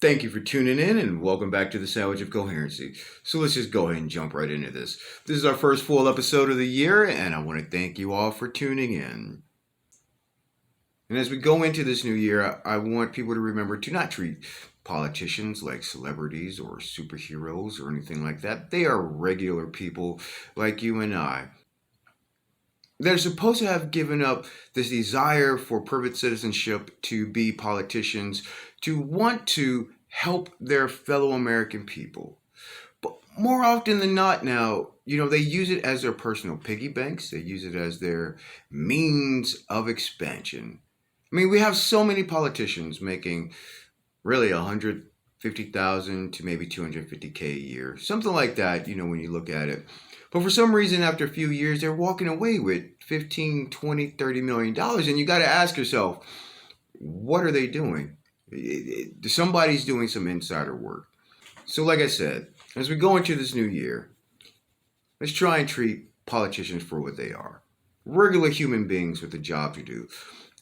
Thank you for tuning in and welcome back to the Sandwich of Coherency. So let's just go ahead and jump right into this. This is our first full episode of the year, and I want to thank you all for tuning in. And as we go into this new year, I want people to remember to not treat politicians like celebrities or superheroes or anything like that. They are regular people like you and I. They're supposed to have given up this desire for private citizenship to be politicians, to want to help their fellow American people. But more often than not now, they use it as their personal piggy banks. They use it as their means of expansion. I mean, we have so many politicians making really 150,000 to maybe 250K a year, something like that, when you look at it. But for some reason, after a few years, they're walking away with 15, 20, 30 million dollars. And you got to ask yourself, what are they doing? Somebody's doing some insider work. So like I said, as we go into this new year, let's try and treat politicians for what they are. Regular human beings with a job to do.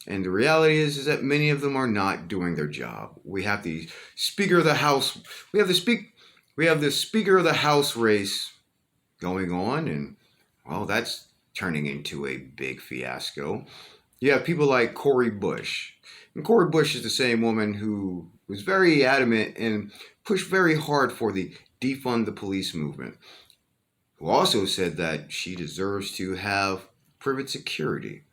And the reality is that many of them are not doing their job. We have the Speaker of the House. We have the Speaker of the House race going on, and well, that's turning into a big fiasco. You have people like Cori Bush. And Cori Bush is the same woman who was very adamant and pushed very hard for the defund the police movement, who also said that she deserves to have private security.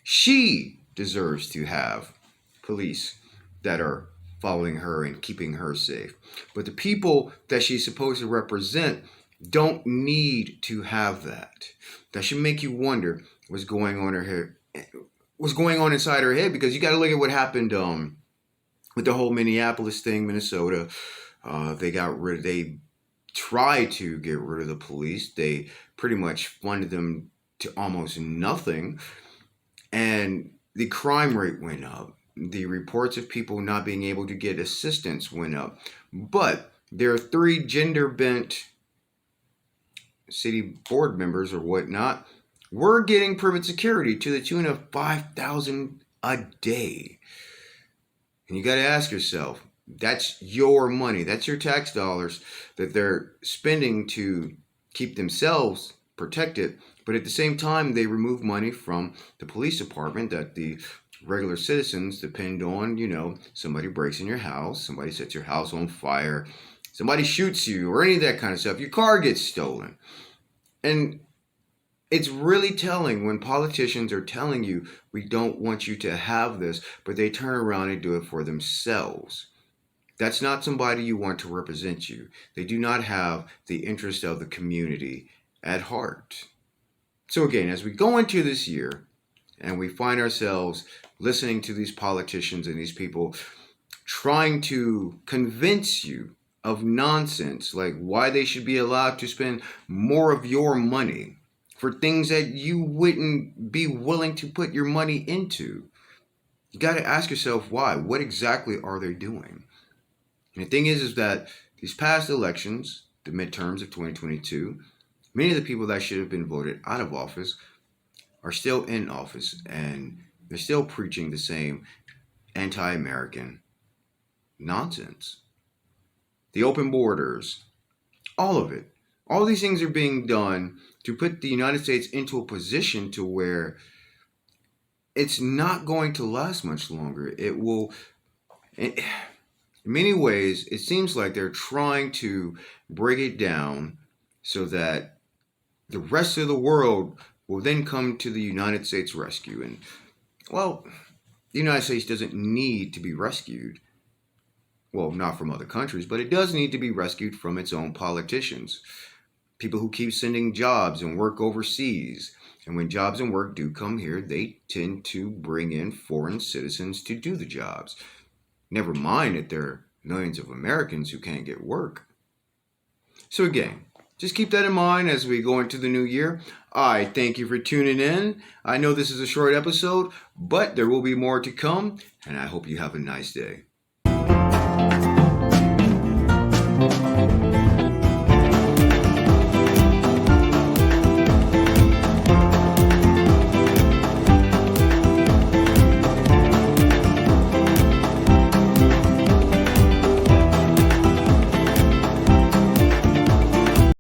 She deserves to have police that are following her and keeping her safe. But the people that she's supposed to represent don't need to have that. That should make you wonder what's going on inside her head, because you got to look at what happened with the whole Minneapolis thing, Minnesota. They tried to get rid of the police. They pretty much funded them to almost nothing, and the crime rate went up. The reports of people not being able to get assistance went up. But there are 3 gender-bent city board members or whatnot were getting private security to the tune of $5,000 a day. And you got to ask yourself, that's your money, that's your tax dollars that they're spending to keep themselves protected. But at the same time, they remove money from the police department that the regular citizens depend on. Somebody breaks in your house, somebody sets your house on fire, somebody shoots you, or any of that kind of stuff. Your car gets stolen. And it's really telling when politicians are telling you, we don't want you to have this, but they turn around and do it for themselves. That's not somebody you want to represent you. They do not have the interest of the community at heart. So again, as we go into this year and we find ourselves listening to these politicians and these people trying to convince you of nonsense, like why they should be allowed to spend more of your money for things that you wouldn't be willing to put your money into. You got to ask yourself why. What exactly are they doing? And the thing is that these past elections, the midterms of 2022, many of the people that should have been voted out of office are still in office, and they're still preaching the same anti-American nonsense. The open borders, all of it. All these things are being done to put the United States into a position to where it's not going to last much longer. It will, in many ways, it seems like they're trying to break it down so that the rest of the world will then come to the United States rescue. And, well, the United States doesn't need to be rescued. Well, not from other countries, but it does need to be rescued from its own politicians. People who keep sending jobs and work overseas. And when jobs and work do come here, they tend to bring in foreign citizens to do the jobs. Never mind that there are millions of Americans who can't get work. So again, just keep that in mind as we go into the new year. I thank you for tuning in. I know this is a short episode, but there will be more to come, and I hope you have a nice day.